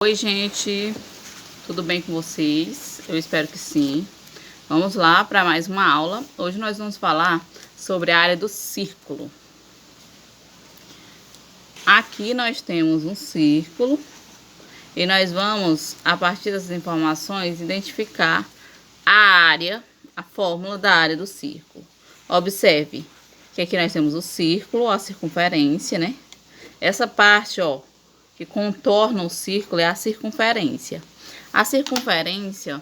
Oi, gente, tudo bem com vocês? Eu espero que sim. Vamos lá para mais uma aula. Hoje nós vamos falar sobre a área do círculo. Aqui nós temos um círculo e nós vamos, a partir dessas informações, identificar a área, a fórmula da área do círculo. Observe que aqui nós temos o círculo, a circunferência, né? Essa parte, ó, que contorna o círculo é a circunferência. A circunferência,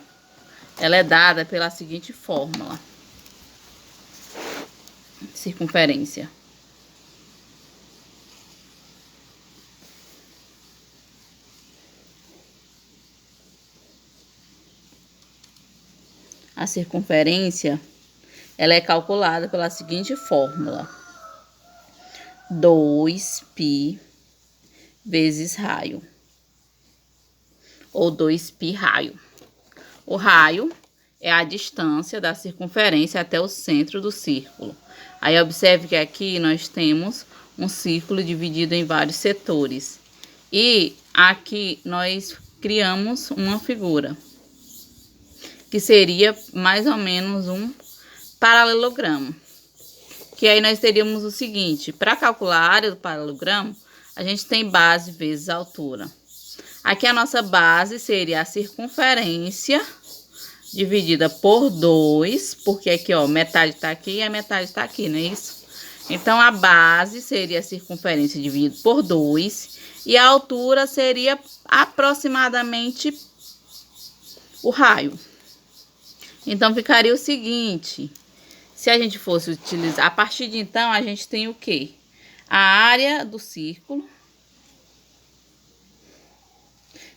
ela é dada pela seguinte fórmula. Circunferência. A circunferência, ela é calculada pela seguinte fórmula. 2π vezes raio. Ou 2π raio. O raio é a distância da circunferência até o centro do círculo. Aí observe que aqui nós temos um círculo dividido em vários setores. E aqui nós criamos uma figura, que seria mais ou menos um paralelogramo. Que aí nós teríamos o seguinte: para calcular a área do paralelogramo, a gente tem base vezes altura. Aqui a nossa base seria a circunferência dividida por 2, porque aqui, ó, metade tá aqui e a metade tá aqui, não é isso? Então, a base seria a circunferência dividida por 2 e a altura seria aproximadamente o raio. Então, ficaria o seguinte: se a gente fosse utilizar, a partir de então, a gente tem o quê? A área do círculo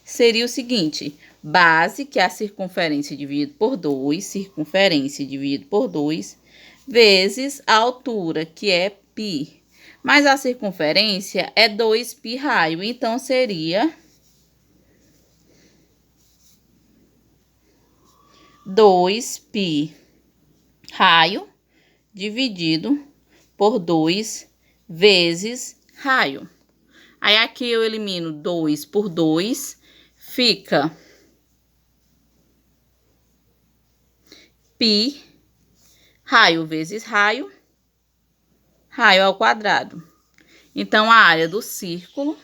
seria o seguinte: base, que é a circunferência dividido por 2, circunferência dividido por 2, vezes a altura, que é π. Mas a circunferência é 2π raio, então seria 2π raio dividido por 2 vezes raio. Aí aqui eu elimino 2 por 2, fica π raio vezes raio, raio ao quadrado. Então, a área do círculo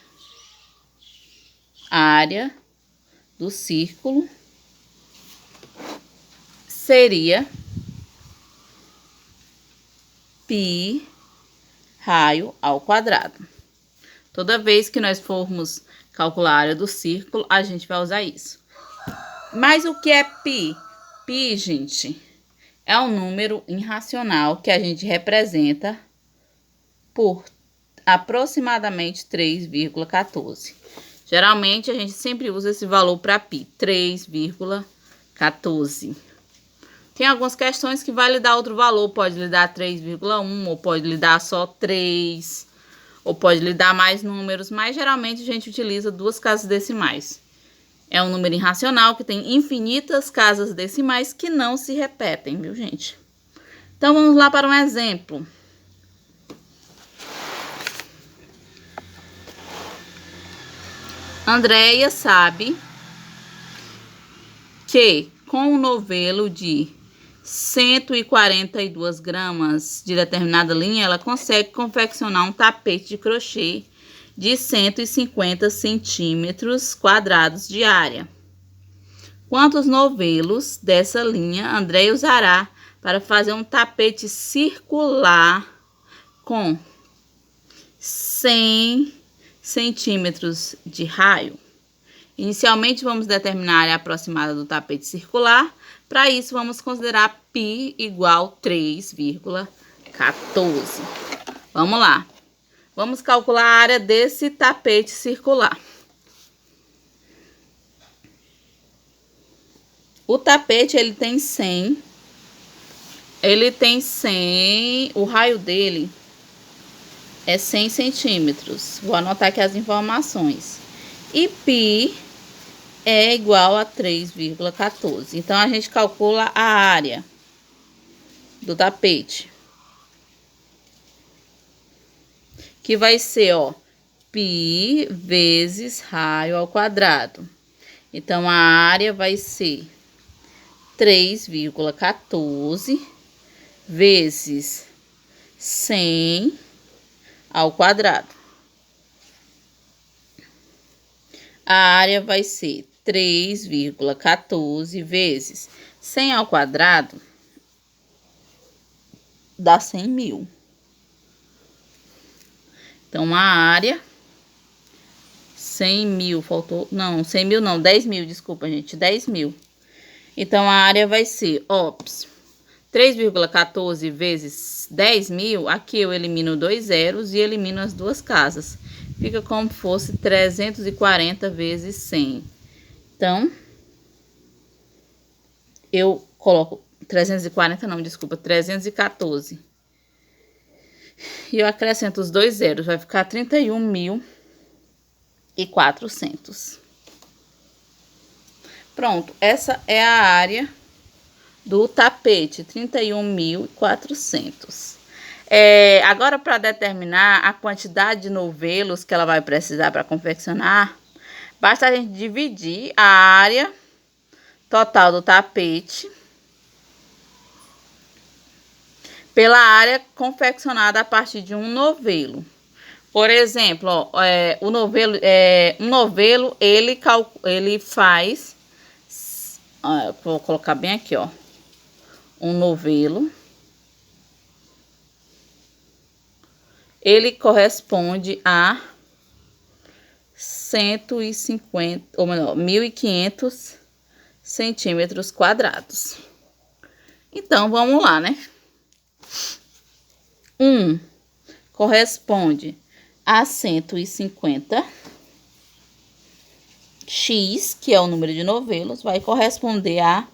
seria π raio ao quadrado. Toda vez que nós formos calcular a área do círculo, a gente vai usar isso. Mas o que é π? Π, gente, é um número irracional que a gente representa por aproximadamente 3,14. Geralmente, a gente sempre usa esse valor para π, 3,14. Tem algumas questões que vai lhe dar outro valor, pode lhe dar 3,1, ou pode lhe dar só 3, ou pode lhe dar mais números, mas geralmente a gente utiliza duas casas decimais. É um número irracional que tem infinitas casas decimais que não se repetem, viu, gente? Então, vamos lá para um exemplo. Andréia sabe que com um novelo de 142 gramas de determinada linha, ela consegue confeccionar um tapete de crochê de 150 centímetros quadrados de área. Quantos novelos dessa linha Andréia usará para fazer um tapete circular com 100 centímetros de raio? Inicialmente, vamos determinar a área aproximada do tapete circular. Para isso, vamos considerar π igual 3,14. Vamos lá. Vamos calcular a área desse tapete circular. O tapete, ele tem 100. O raio dele é 100 centímetros. Vou anotar aqui as informações. E π é igual a 3,14. Então, a gente calcula a área do tapete, que vai ser, ó, π vezes raio ao quadrado. Então, a área vai ser 3,14 vezes 100 ao quadrado. A área vai ser 3,14 vezes 100 ao quadrado, dá 100 mil. Então, a área, 100 mil, faltou, não, 100 mil não, 10 mil, desculpa, gente, 10 mil. Então, a área vai ser, 3,14 vezes 10 mil, aqui eu elimino 2 zeros e elimino as duas casas. Fica como se fosse 340 vezes 100. Então, eu coloco 340, não, desculpa, 314. E eu acrescento os 2 zeros, vai ficar 31.400. Pronto, essa é a área do tapete, 31.400. Agora, para determinar a quantidade de novelos que ela vai precisar para confeccionar, basta a gente dividir a área total do tapete pela área confeccionada a partir de um novelo. Por exemplo, um novelo ele faz, vou colocar bem aqui, um novelo, ele corresponde a 150, ou melhor, 1.500 centímetros quadrados. Então, vamos lá, né? 1 corresponde a 150. X, que é o número de novelos, vai corresponder a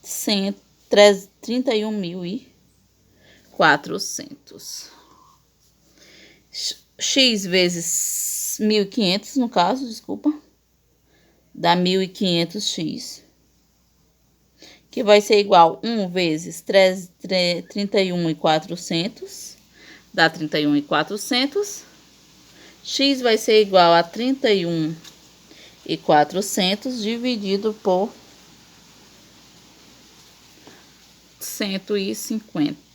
31.400. X vezes 1.500, no caso, desculpa, dá 1.500x, que vai ser igual a 1 vezes 31.400, dá 31.400. X vai ser igual a 31.400 dividido por 150.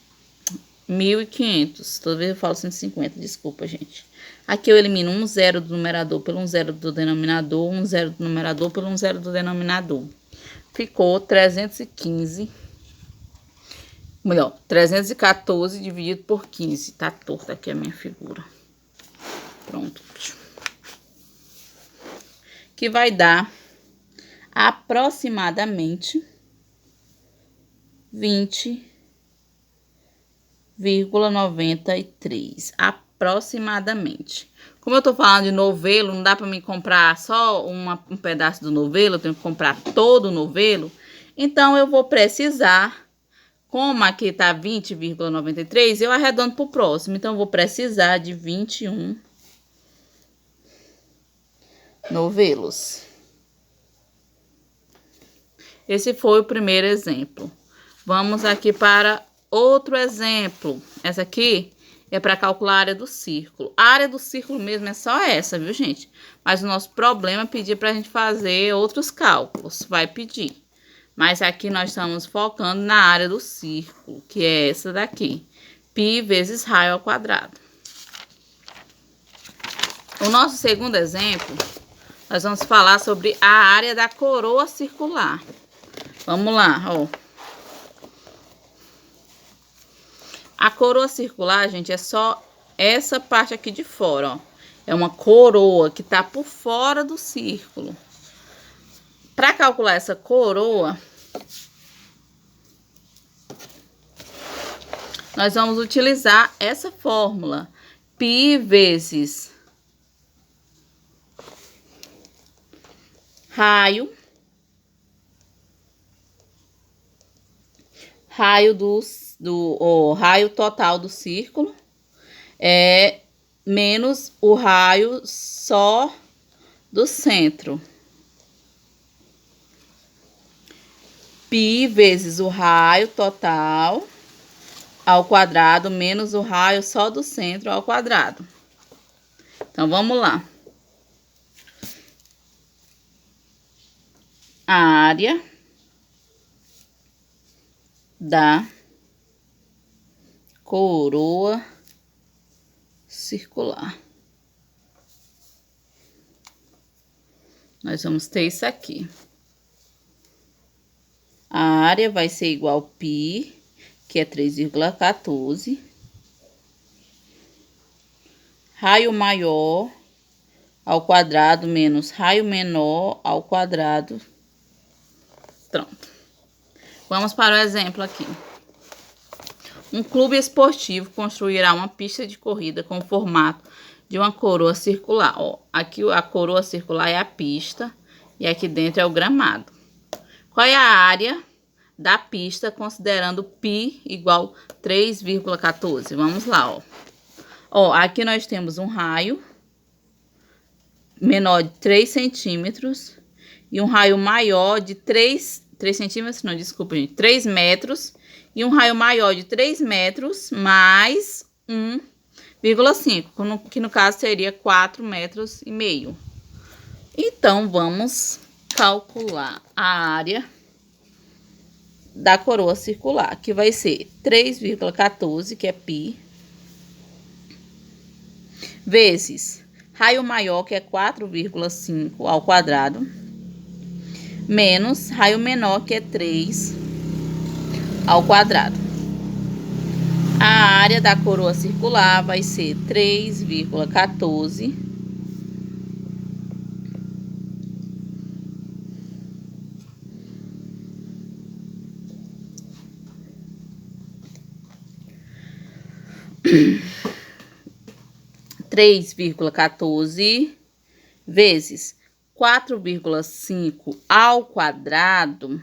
1.500. Toda vez eu falo 150, desculpa, gente. Aqui eu elimino um zero do numerador pelo um zero do denominador, um zero do numerador pelo um zero do denominador. Ficou 315. Melhor, 314 dividido por 15. Tá torta aqui a minha figura. Pronto. Que vai dar aproximadamente 20,93. Aproximadamente. Como eu tô falando de novelo, não dá para mim comprar só um pedaço do novelo, eu tenho que comprar todo o novelo. Então, eu vou precisar, como aqui tá 20,93, eu arredondo pro próximo. Então, eu vou precisar de 21 novelos. Esse foi o primeiro exemplo. Vamos aqui para outro exemplo. Essa aqui é para calcular a área do círculo. A área do círculo mesmo é só essa, viu, gente? Mas o nosso problema é pedir para a gente fazer outros cálculos. Vai pedir. Mas aqui nós estamos focando na área do círculo, que é essa daqui. Π vezes raio ao quadrado. O nosso segundo exemplo, nós vamos falar sobre a área da coroa circular. Vamos lá, A coroa circular, gente, é só essa parte aqui de fora, ó. É uma coroa que tá por fora do círculo. Para calcular essa coroa, nós vamos utilizar essa fórmula. Π vezes raio raio total do círculo menos o raio só do centro. Π vezes o raio total ao quadrado menos o raio só do centro ao quadrado. Então, vamos lá. A área da coroa circular. Nós vamos ter isso aqui. A área vai ser igual a π, que é 3,14. Raio maior ao quadrado menos raio menor ao quadrado. Pronto. Vamos para o exemplo aqui. Um clube esportivo construirá uma pista de corrida com o formato de uma coroa circular. Ó, aqui a coroa circular é a pista e aqui dentro é o gramado. Qual é a área da pista considerando π igual 3,14? Vamos lá, ó. Ó, aqui nós temos um raio menor de 3 centímetros e um raio maior de 3 centímetros, não, desculpa, gente, 3 metros e um raio maior de 3 metros mais 1,5, que no caso seria 4,5 metros. Então, vamos calcular a área da coroa circular, que vai ser 3,14, que é π, vezes raio maior, que é 4,5 ao quadrado, menos raio menor, que é 3 ao quadrado. A área da coroa circular vai ser 3,14 vezes 4,5 ao quadrado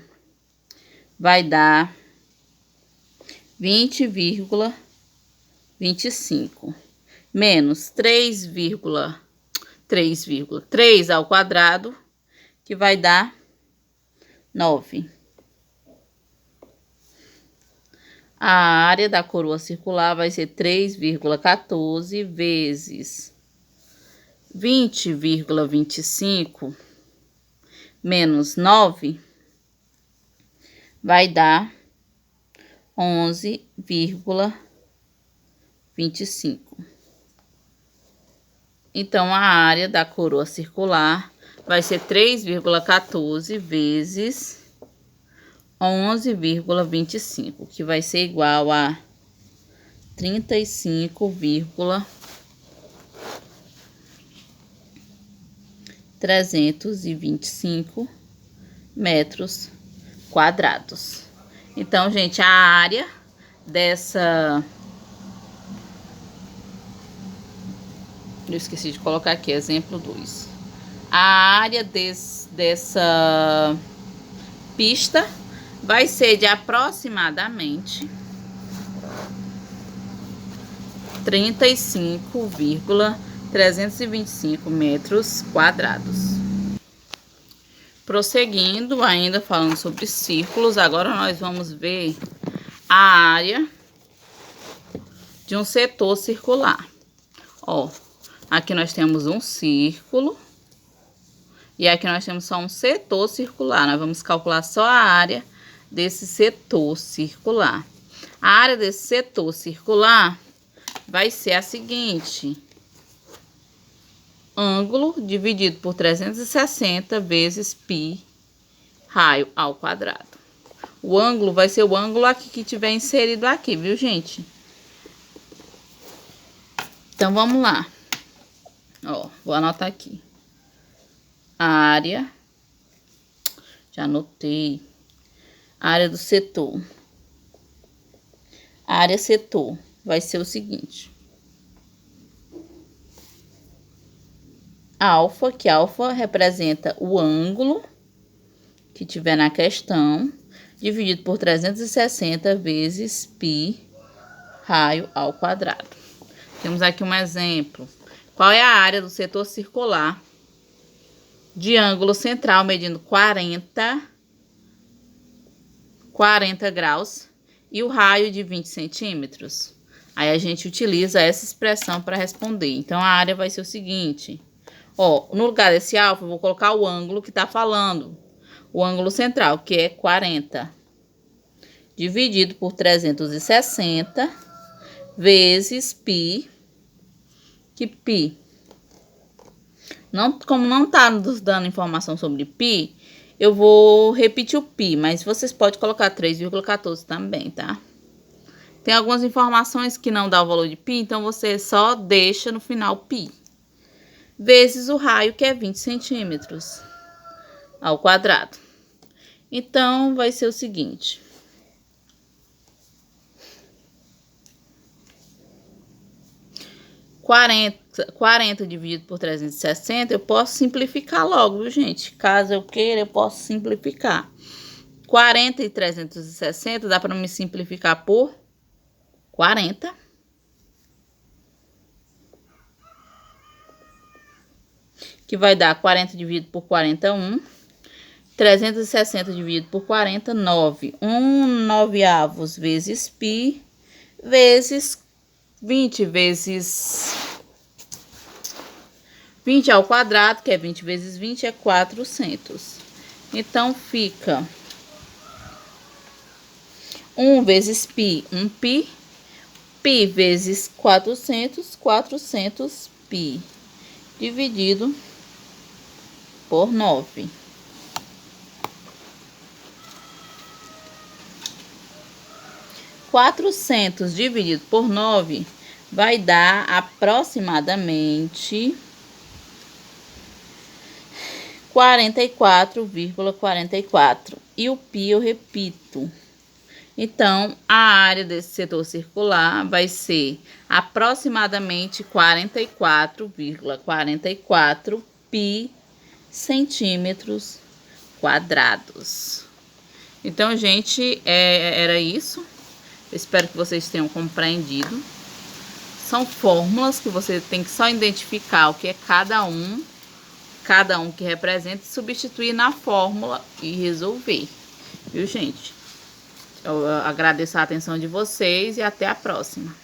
vai dar 20,25 menos 3,3 ao quadrado, que vai dar 9. A área da coroa circular vai ser 3,14 vezes 20,25 menos 9 vai dar 11,25. Então, a área da coroa circular vai ser 3,14 vezes 11,25, que vai ser igual a 35,325 metros quadrados. Então, gente, a área dessa... Eu esqueci de colocar aqui, exemplo 2. A área dessa pista vai ser de aproximadamente 35,325 metros quadrados. Prosseguindo, ainda falando sobre círculos, agora nós vamos ver a área de um setor circular. Ó, aqui nós temos um círculo e aqui nós temos só um setor circular. Nós vamos calcular só a área desse setor circular. A área desse setor circular vai ser a seguinte: ângulo dividido por 360 vezes π raio ao quadrado. O ângulo vai ser o ângulo aqui que tiver inserido aqui, viu, gente? Então, vamos lá. Ó, vou anotar aqui. A área, já anotei. A área do setor. A área setor vai ser o seguinte: alfa, que alfa representa o ângulo que tiver na questão, dividido por 360 vezes π raio ao quadrado. Temos aqui um exemplo. Qual é a área do setor circular de ângulo central medindo 40 graus e o raio de 20 centímetros? Aí a gente utiliza essa expressão para responder. Então, a área vai ser o seguinte. Ó, no lugar desse alfa, eu vou colocar o ângulo que tá falando. O ângulo central, que é 40. Dividido por 360 vezes π. Que π. Como não tá nos dando informação sobre π, eu vou repetir o π. Mas vocês podem colocar 3,14 também, tá? Tem algumas informações que não dá o valor de π, então você só deixa no final π. Vezes o raio, que é 20 centímetros ao quadrado. Então, vai ser o seguinte. 40 dividido por 360, eu posso simplificar logo, viu, gente? Caso eu queira, eu posso simplificar. 40 e 360 dá para me simplificar por 40. Que vai dar 40 dividido por 41. 360 dividido por 40, 9. 1/9 vezes π vezes 20 vezes 20 ao quadrado, que é 20 vezes 20, é 400. Então, fica 1 vezes π, 1π. π vezes 400, 400π. Dividido por 9. 400 dividido por 9 vai dar aproximadamente 44,44. E o π eu repito. Então, a área desse setor circular vai ser aproximadamente 44,44 π centímetros quadrados. Então, gente, era isso. Eu espero que vocês tenham compreendido. São fórmulas que você tem que só identificar o que é cada um que representa, e substituir na fórmula e resolver. Viu, gente? Eu agradeço a atenção de vocês e até a próxima.